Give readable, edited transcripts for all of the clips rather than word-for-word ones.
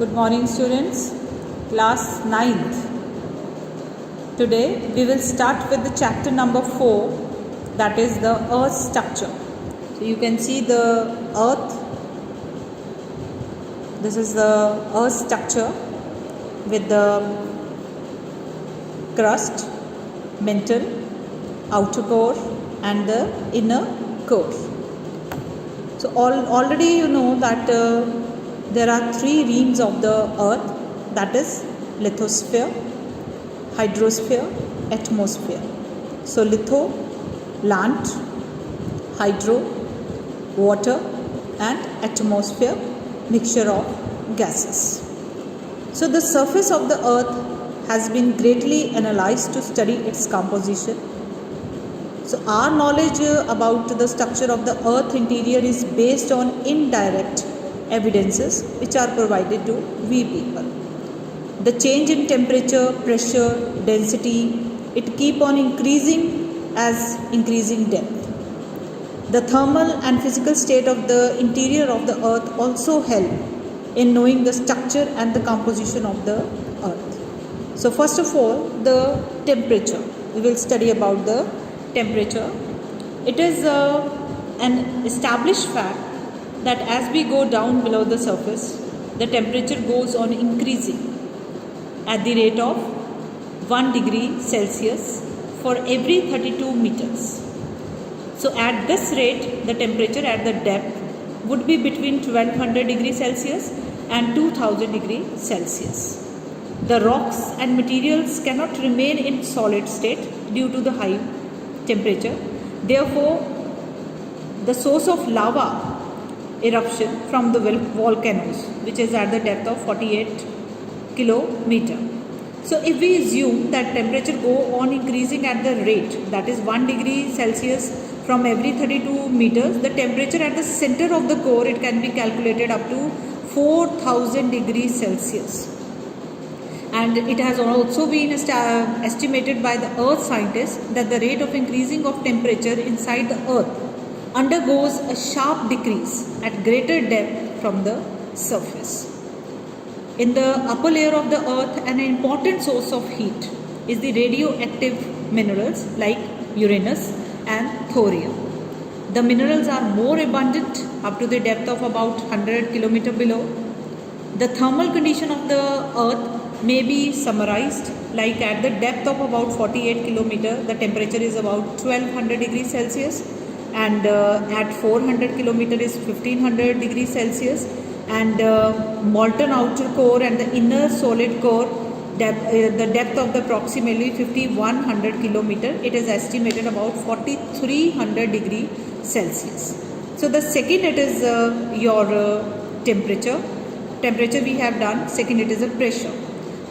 Good morning students, class 9th. Today we will start with the chapter number 4, that is the earth structure. So you can see the earth. This is the earth structure with the crust, mantle, outer core and the inner core. So already you know that there are three realms of the earth, that is lithosphere, hydrosphere, atmosphere. So litho, land, hydro, water and atmosphere, mixture of gases. So the surface of the earth has been greatly analyzed to study its composition. So our knowledge about the structure of the earth interior is based on indirect evidences which are provided to we people. The change in temperature, pressure, density, it keep on increasing as increasing depth. The thermal and physical state of the interior of the earth also help in knowing the structure and the composition of the earth. So first of all, the temperature. We will study about the temperature. It is an established fact that as we go down below the surface, the temperature goes on increasing at the rate of 1 degree Celsius for every 32 meters. So at this rate, the temperature at the depth would be between 1200 degrees Celsius and 2000 degrees Celsius. The rocks and materials cannot remain in solid state due to the high temperature. Therefore, the source of lava eruption from the volcanoes, which is at the depth of 48 kilometer. So if we assume that temperature go on increasing at the rate, that is 1 degree Celsius from every 32 meters, the temperature at the center of the core, it can be calculated up to 4000 degrees Celsius. And it has also been estimated by the earth scientists that the rate of increasing of temperature inside the earth undergoes a sharp decrease at greater depth from the surface. In the upper layer of the earth, an important source of heat is the radioactive minerals like Uranus and thorium. The minerals are more abundant up to the depth of about 100 km below. The thermal condition of the earth may be summarized like at the depth of about 48 km, the temperature is about 1200 degrees Celsius, and at 400 km is 1500 degrees Celsius, and molten outer core and the inner solid core the depth of the approximately 5100 km, it is estimated about 4300 degree Celsius. So the second, it is your temperature we have done. Second, it is a pressure.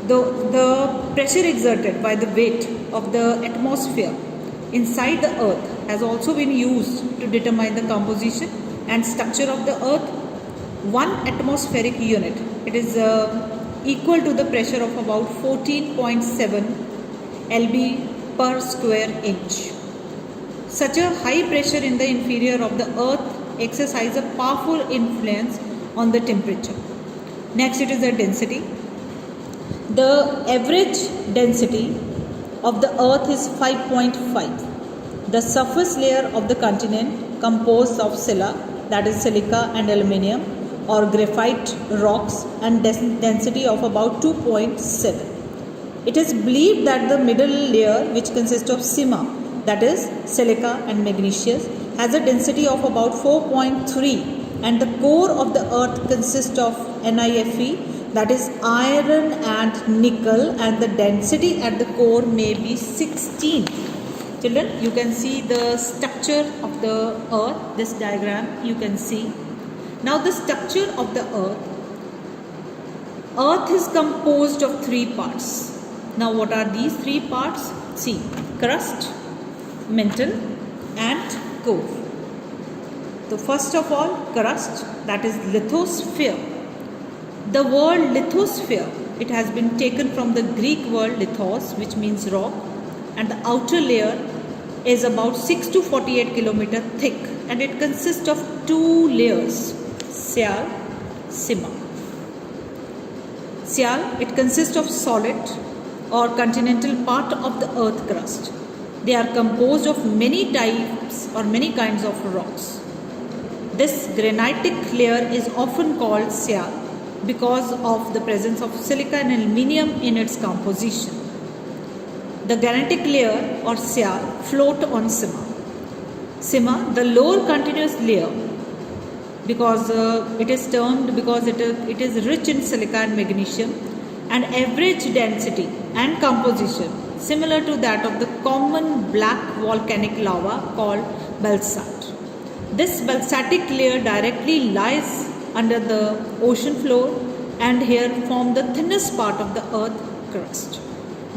The pressure exerted by the weight of the atmosphere inside the earth has also been used to determine the composition and structure of the earth. One atmospheric unit, it is equal to the pressure of about 14.7 lb per square inch. Such a high pressure in the interior of the earth exercises a powerful influence on the temperature. Next, it is the density. The average density of the earth is 5.5. The surface layer of the continent composed of that is silica and aluminium or graphite rocks, and density of about 2.7. It is believed that the middle layer, which consists of sima, that is silica and magnesium, has a density of about 4.3, and the core of the earth consists of NiFe, that is iron and nickel, and the density at the core may be 16. Children, you can see the structure of the earth, this diagram you can see. Now the structure of the earth is composed of three parts. Now what are these three parts? See, crust, mantle and core. So first of all, crust, that is lithosphere. The word lithosphere, it has been taken from the Greek word lithos, which means rock, and the outer layer is about 6 to 48 kilometer thick, and it consists of two layers, Sial, Sima. Sial, it consists of solid or continental part of the earth crust. They are composed of many types or many kinds of rocks. This granitic layer is often called sial because of the presence of silica and aluminium in its composition. The granitic layer or sial float on sima. Sima, the lower continuous layer, because it is termed because it is rich in silica and magnesium, and average density and composition similar to that of the common black volcanic lava called basalt. This basaltic layer directly lies under the ocean floor and here form the thinnest part of the earth crust.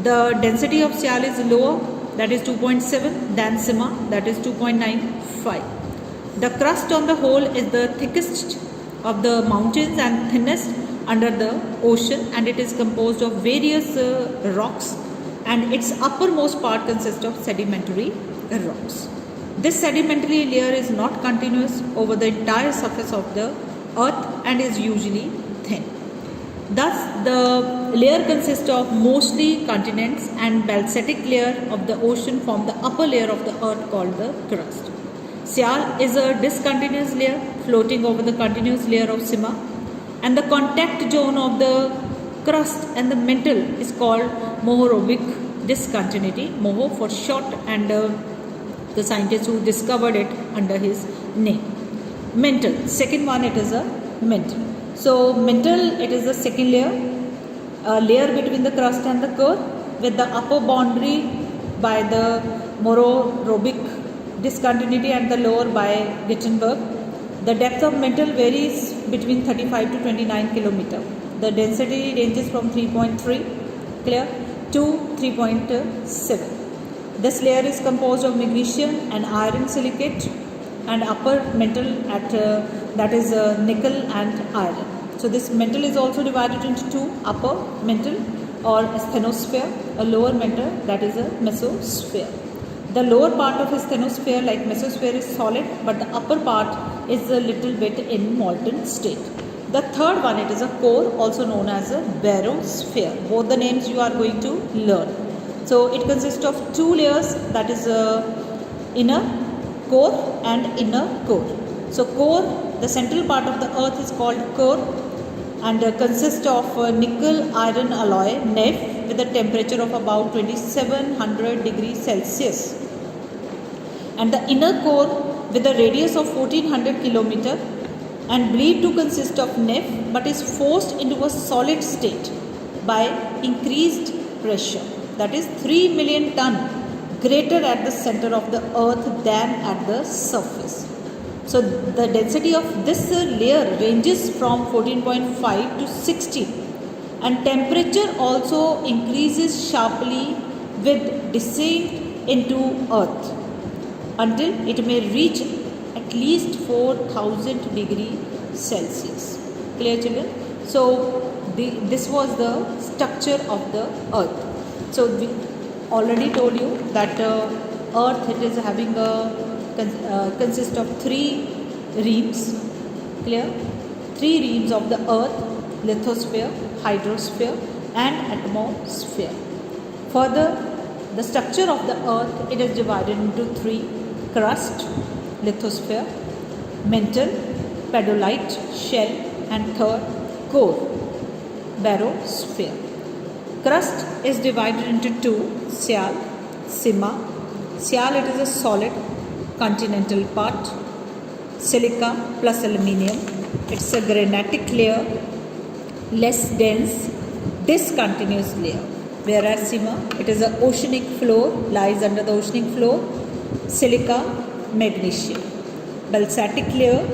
The density of sial is lower, that is 2.7, than sima, that is 2.95. The crust on the whole is the thickest of the mountains and thinnest under the ocean, and it is composed of various rocks, and its uppermost part consists of sedimentary rocks. This sedimentary layer is not continuous over the entire surface of the earth and is usually thin. Thus, the layer consists of mostly continents, and basaltic layer of the ocean form the upper layer of the earth called the crust. Sial is a discontinuous layer floating over the continuous layer of sima, and the contact zone of the crust and the mantle is called mohorobic discontinuity, moho for short, and the scientist who discovered it under his name. Mantle, second one, it is a mantle. So mantle, it is the second layer, a layer between the crust and the core, with the upper boundary by the mohorobic discontinuity and the lower by Gutenberg. The depth of mantle varies between 35 to 29 km. The density ranges from 3.3 clear to 3.7. This layer is composed of magnesium and iron silicate, and upper mantle at that is nickel and iron. So this mantle is also divided into two: upper mantle or asthenosphere, a lower mantle that is a mesosphere. The lower part of a asthenosphere, like mesosphere, is solid, but the upper part is a little bit in molten state. The third one, it is a core, also known as a barosphere. Both the names you are going to learn. So it consists of two layers, that is inner core and inner core. So core, the central part of the earth is called core, and consists of nickel iron alloy NEF with a temperature of about 2700 degrees Celsius, and the inner core with a radius of 1400 km and believed to consist of NEF, but is forced into a solid state by increased pressure, that is 3 million ton greater at the center of the earth than at the surface. So the density of this layer ranges from 14.5 to 16, and temperature also increases sharply with descent into earth until it may reach at least 4000 degrees Celsius. Clear, children? So this was the structure of the earth. So we already told you that earth, it is having a consists of three reams. Clear? Three reams of the earth: lithosphere, hydrosphere and atmosphere. Further, the structure of the earth, it is divided into three: crust, lithosphere, mantle, pedolite, shell, and third, core, barosphere. Crust is divided into two: sial, sima. Sial, it is a solid continental part, silica plus aluminium. It's a granitic layer, less dense, discontinuous layer. Whereas sima, it is an oceanic floor, lies under the oceanic floor, silica, magnesium. Basaltic layer,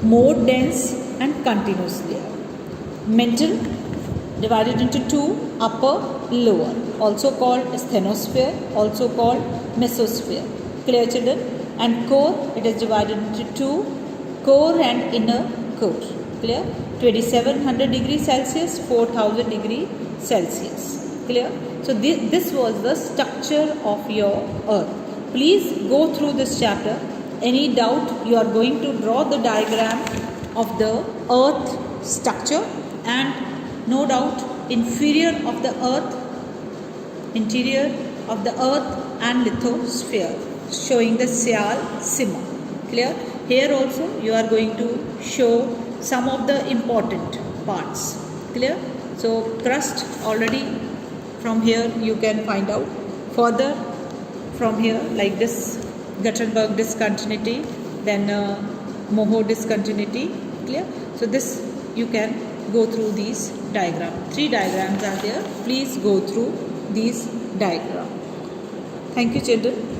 more dense and continuous layer. Mantle, divided into two: upper, lower, also called asthenosphere, also called mesosphere. Clear, children? And core, it is divided into two: core and inner core. Clear? 2700 degrees Celsius, 4000 degrees Celsius. Clear? So this was the structure of your earth. Please go through this chapter. Any doubt, you are going to draw the diagram of the earth structure, and no doubt inferior of the earth, interior of the earth and lithosphere, showing the Sial Sima. Clear? Here also you are going to show some of the important parts. Clear? So crust already from here you can find out. Further from here, like this Gutenberg discontinuity, then Moho discontinuity. Clear? So this you can go through these diagrams. 3 diagrams are there. Please go through these diagrams. Thank you, children.